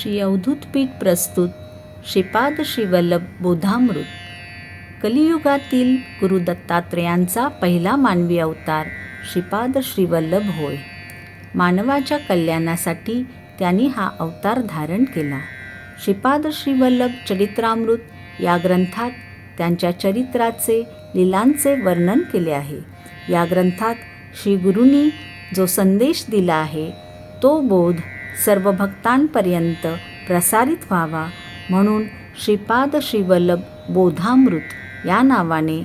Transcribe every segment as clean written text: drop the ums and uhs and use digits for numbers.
श्री अवधूत पीठ प्रस्तुत श्रीपाद श्रीवल्लभ बोधामृत. कलियुगातील गुरु दत्तात्रेयांचा पहिला मानवी अवतार श्रीपाद श्रीवल्लभ होय. मानवाच्या कल्याणासाठी त्यांनी हा अवतार धारण केला. श्रीपाद श्रीवल्लभ चरित्रामृत या ग्रंथात त्यांच्या चरित्राचे लीलांचे वर्णन केले आहे. या ग्रंथात श्री गुरूंनी जो संदेश दिला आहे तो बोध सर्व भक्तांपर्यंत प्रसारित व्हावा म्हणून श्रीपाद श्रीवल्लभ बोधामृत या नावाने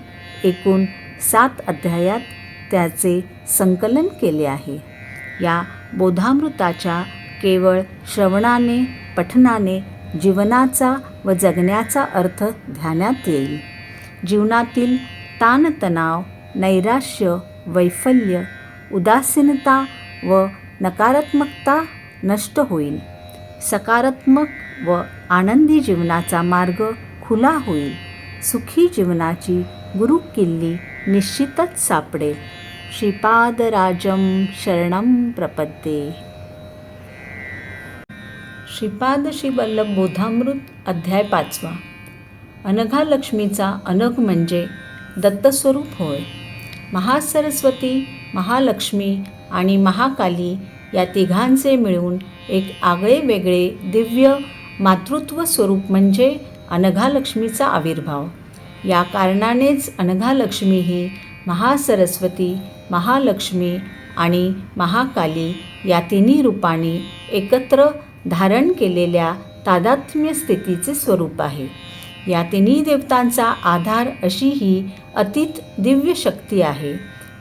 एकूण 7 अध्यायात त्याचे संकलन केले आहे. या बोधामृताच्या केवळ श्रवणाने पठनाने जीवनाचा व जगण्याचा अर्थ ध्यानात येईल. जीवनातील ताणतणाव, नैराश्य, वैफल्य, उदासीनता व नकारात्मकता नष्ट होईल. सकारात्मक व आनंदी जीवनाचा मार्ग खुला होईल. सुखी जीवनाची गुरुकिल्ली निश्चितच सापडेल. श्रीपादराजं शरणं प्रपद्ये. श्रीपाद श्रीवल्लभ बोधामृत अध्याय 5. अनघा लक्ष्मीचा अनघ म्हणजे दत्तस्वरूप होय. महासरस्वती, महालक्ष्मी आणि महाकाली या तिघांचे मिळून एक आगळे वेगळे दिव्य मातृत्व स्वरूप म्हणजे अनघा लक्ष्मीचा आविर्भाव. या कारणानेच अनघा लक्ष्मी ही महासरस्वती, महालक्ष्मी आणि महाकाली या तिन्ही रूपांनी एकत्र धारण केलेल्या तादात्म्य स्थितीचे स्वरूप आहे. या तिन्ही देवतांचा आधार अशी ही अतीत दिव्य शक्ती आहे.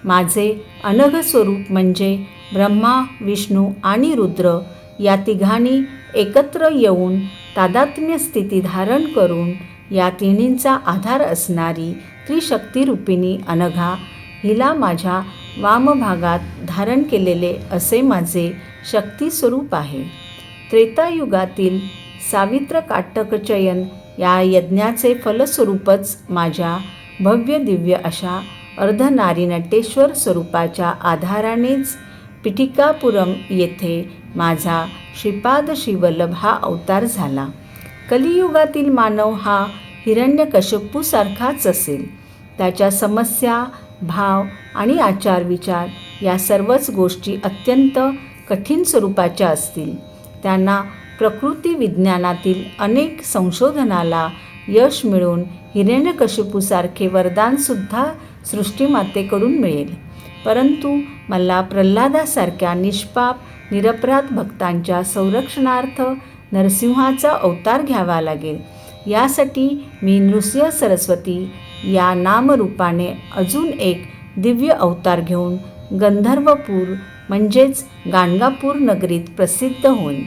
माझे अनघ स्वरूप म्हणजे ब्रह्मा, विष्णू आणि रुद्र या तिघांनी एकत्र येऊन तादात्म्य स्थिती धारण करून या तिन्हींचा आधार असणारी त्रिशक्तिरूपिणी अनघा हिला माझ्या वामभागात धारण केलेले असे माझे शक्तिस्वरूप आहे. त्रेतायुगातील सावित्र काटकचयन या यज्ञाचे फलस्वरूपच माझ्या भव्य दिव्य अशा अर्धनारीनटेश्वर स्वरूपाच्या आधारानेच पिठिकापुरम येथे माझा श्रीपाद श्रीवल्लभ हा अवतार झाला. कलियुगातील मानव हा हिरण्यकश्यपूसारखाच असेल. त्याच्या समस्या, भाव आणि आचारविचार या सर्वच गोष्टी अत्यंत कठीण स्वरूपाच्या असतील. त्यांना प्रकृती विज्ञानातील अनेक संशोधनाला यश मिळून हिरण्यकश्यपूसारखे वरदानसुद्धा सृष्टीमातेकडून मिळेल. परंतु मला प्रल्हादासारख्या निष्पाप निरपराध भक्तांच्या संरक्षणार्थ नरसिंहाचा अवतार घ्यावा लागेल. यासाठी मी नृसिंह सरस्वती या नामरूपाने अजून एक दिव्य अवतार घेऊन गंधर्वपूर म्हणजेच गाणगापूर नगरीत प्रसिद्ध होईन.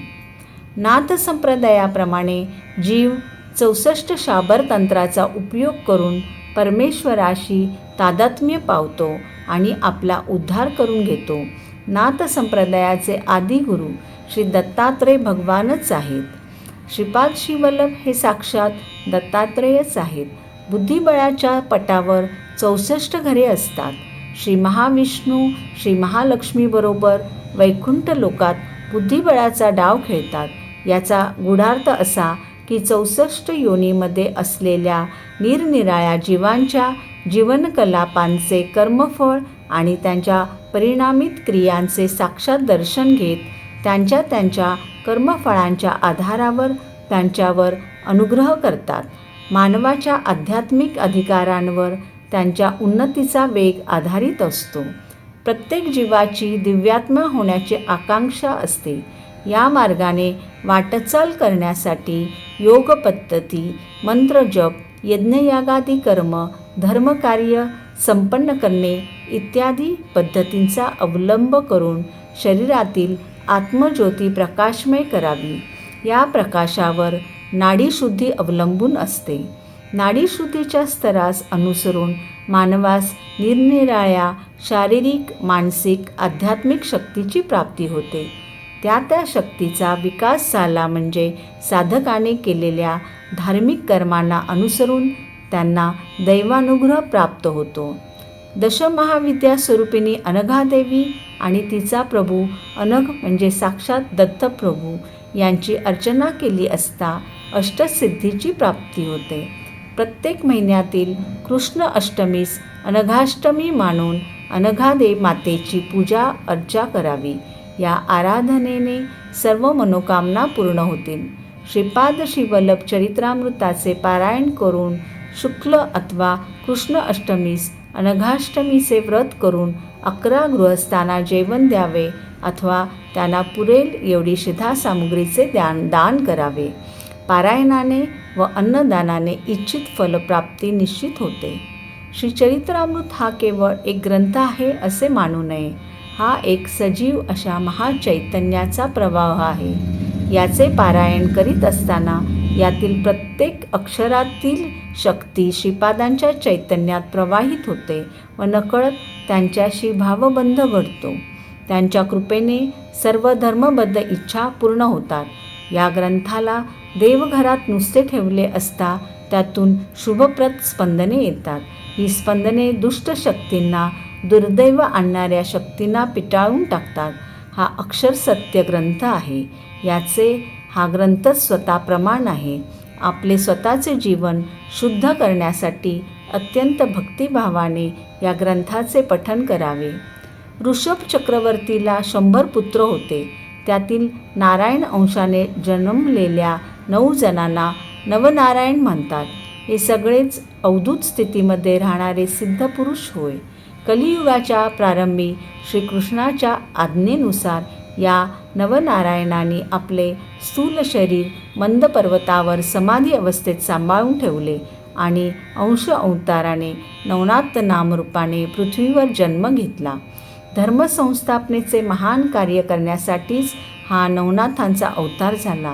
नाथ संप्रदायाप्रमाणे जीव 64 शाबर तंत्राचा उपयोग करून परमेश्वराशी तादात्म्य पावतो आणि आपला उद्धार करून घेतो. नाथ संप्रदायाचे आदिगुरु श्री दत्तात्रेय भगवानच आहेत. श्रीपाद श्रीवल्लभ हे साक्षात दत्तात्रेयच आहेत. बुद्धिबळाच्या पटावर 64 घरे असतात. श्री महाविष्णू, श्री महालक्ष्मीबरोबर वैकुंठ लोकात बुद्धिबळाचा डाव खेळतात. याचा गूढार्थ असा की 64 योनीमध्ये असलेल्या निरनिराळ्या जीवांच्या जीवनकलापांचे कर्मफळ आणि त्यांच्या परिणामित क्रियांचे साक्षात दर्शन घेत त्यांच्या त्यांच्या कर्मफळांच्या आधारावर त्यांच्यावर अनुग्रह करतात. मानवाच्या आध्यात्मिक अधिकारांवर त्यांच्या उन्नतीचा वेग आधारित असतो. प्रत्येक जीवाची दिव्यात्मा होण्याची आकांक्षा असते. या मार्गाने वाटचाल करण्यासाठी योग पद्धती, मंत्रजप, यज्ञयागादी कर्म, धर्मकार्य संपन्न करणे इत्यादी पद्धतींचा अवलंब करून शरीरातील आत्मज्योती प्रकाशमय करावी. या प्रकाशावर नाडीशुद्धी अवलंबून असते. नाडीशुद्धीच्या स्तरास अनुसरून मानवास निरनिराळ्या शारीरिक, मानसिक, आध्यात्मिक शक्तीची प्राप्ती होते. त्या शक्तीचा विकास झाला म्हणजे साधकाने केलेल्या धार्मिक कर्मांना अनुसरून त्यांना दैवानुग्रह प्राप्त होतो. दशमहाविद्या स्वरूपिणी अनघादेवी आणि तिचा प्रभू अनघ म्हणजे साक्षात दत्तप्रभू यांची अर्चना केली असता अष्टसिद्धीची प्राप्ती होते. प्रत्येक महिन्यातील कृष्ण अष्टमीस अनघाष्टमी मानून अनघादेवी मातेची पूजा अर्चा करावी. या आराधनेने सर्व मनोकामना पूर्ण होतील. श्रीपाद श्रीवल्लभ चरित्रामृताचे पारायण करून शुक्ल अथवा कृष्ण अष्टमीस अनघाष्टमीचे व्रत करून 11 गृहस्थांना जेवण द्यावे अथवा त्यांना पुरेल एवढी शिधासामुग्रीचे दान करावे. पारायणाने व अन्नदानाने इच्छित फलप्राप्ती निश्चित होते. श्रीचरित्रामृत हा केवळ एक ग्रंथ आहे असे मानू नये. हा एक सजीव अशा महाचैतन्याचा प्रवाह आहे. याचे पारायण करीत असताना यातील प्रत्येक अक्षरातील शक्ती श्रीपादांच्या चैतन्यात प्रवाहित होते व नकळत त्यांच्याशी भावबंध घडतो. त्यांच्या कृपेने सर्व धर्मबद्ध इच्छा पूर्ण होतात. या ग्रंथाला देवघरात नुसते ठेवले असता त्यातून शुभप्रद स्पंदने येतात. ही स्पंदने दुष्ट शक्तींना, दुर्दैव आणणाऱ्या शक्तींना पिटाळून टाकतात. हा अक्षर सत्य ग्रंथ आहे. याचे हा ग्रंथ स्वतः प्रमाण आहे. आपले स्वतःचे जीवन शुद्ध करण्यासाठी अत्यंत भक्तिभावाने या ग्रंथाचे पठण करावे. ऋषभ चक्रवर्तीला 100 पुत्र होते. त्यातील नारायण अंशाने जन्मलेल्या 9 जणांना नवनारायण म्हणतात. हे सगळेच अवधूत स्थितीमध्ये राहणारे सिद्धपुरुष होय. कलियुगाच्या प्रारंभी श्रीकृष्णाच्या आज्ञेनुसार या नवनारायणांनी आपले स्थूल शरीर मंद पर्वतावर समाधी अवस्थेत सांभाळून ठेवले आणि अंश अवताराने नवनाथ नामरूपाने पृथ्वीवर जन्म घेतला. धर्मसंस्थापनेचे महान कार्य करण्यासाठीच हा नवनाथांचा अवतार झाला.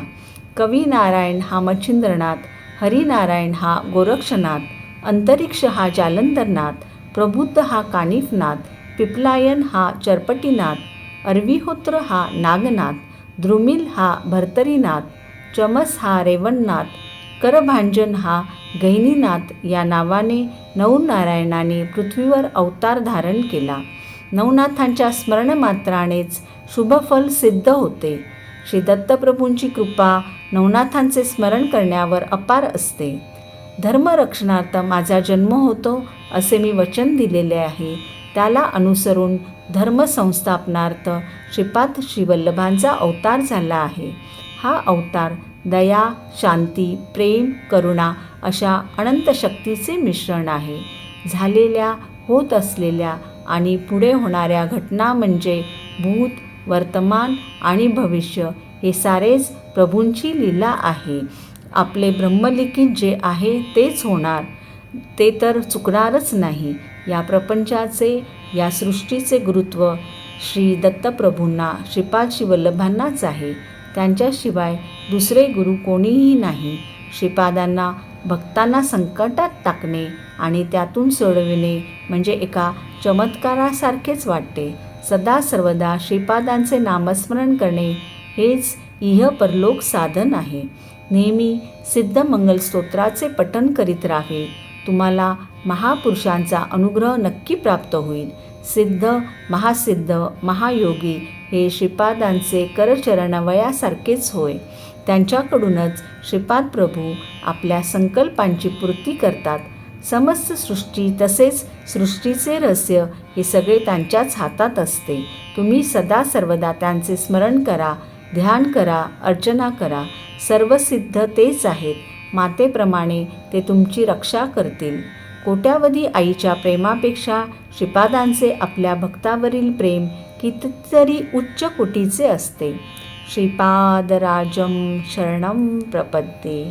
कविनारायण हा मच्छिंद्रनाथ, हरिनारायण हा गोरक्षनाथ, अंतरिक्ष हा जालंधरनाथ, प्रबुद्ध हा कानिफनाथ, पिपलायन हा चरपटीनाथ, अर्विहोत्र हा नागनाथ, द्रुमिल हा भर्तरीनाथ, चमस हा रेवणनाथ, करभांजन हा गहिनीनाथ या नावाने 9 नारायणांनी पृथ्वीवर अवतार धारण केला. नवनाथांच्या स्मरणमात्रानेच शुभफल सिद्ध होते. श्री दत्तप्रभूंची कृपा नवनाथांचे स्मरण करण्यावर अपार असते. धर्मरक्षणार्थ माझा जन्म होतो असे मी वचन दिलेले आहे. त्याला अनुसरून धर्मसंस्थापनार्थ श्रीपाद श्रीवल्लभांचा अवतार झाला आहे. हा अवतार दया, शांती, प्रेम, करुणा अशा अनंत शक्तीचे मिश्रण आहे. झालेल्या, होत असलेल्या आणि पुढे होणाऱ्या घटना म्हणजे भूत, वर्तमान आणि भविष्य हे सारेच प्रभूंची लीला आहे. आपले ब्रह्मलिखित जे आहे तेच होणार, ते तर चुकणारच नाही. या प्रपंचाचे, या सृष्टीचे गुरुत्व श्री दत्तप्रभूंना, श्रीपाद श्रीवल्लभांनाच आहे. त्यांच्याशिवाय दुसरे गुरु कोणीही नाही. श्रीपादांना भक्तांना संकटात टाकणे आणि त्यातून सोडविणे म्हणजे एका चमत्कारासारखेच वाटते. सदा सर्वदा श्रीपादांचे नामस्मरण करणे हेच इह परलोक साधन आहे. नेहमी सिद्ध मंगल स्तोत्राचे पठण करीत राहावे. तुम्हाला महापुरुषांचा अनुग्रह नक्की प्राप्त होईल. सिद्ध, महासिद्ध, महायोगी हे श्रीपादांचे करचरणवयासारखेच होय. त्यांच्याकडूनच श्रीपाद प्रभू आपल्या संकल्पांची पूर्ती करतात. समस्त सृष्टी तसेच सृष्टीचे रहस्य हे सगळे त्यांच्याच हातात असते. तुम्ही सदा सर्वदा त्यांचे स्मरण करा, ध्यान करा, अर्चना करा. सर्व सिद्ध तेच आहेत. मातेप्रमाणे ते तुमची रक्षा करतील. कोट्यावधी आईच्या प्रेमापेक्षा श्रीपादांचे आपल्या भक्तावरील प्रेम कितीतरी उच्च कोटीचे असते. श्रीपादराजं शरणं प्रपद्ये.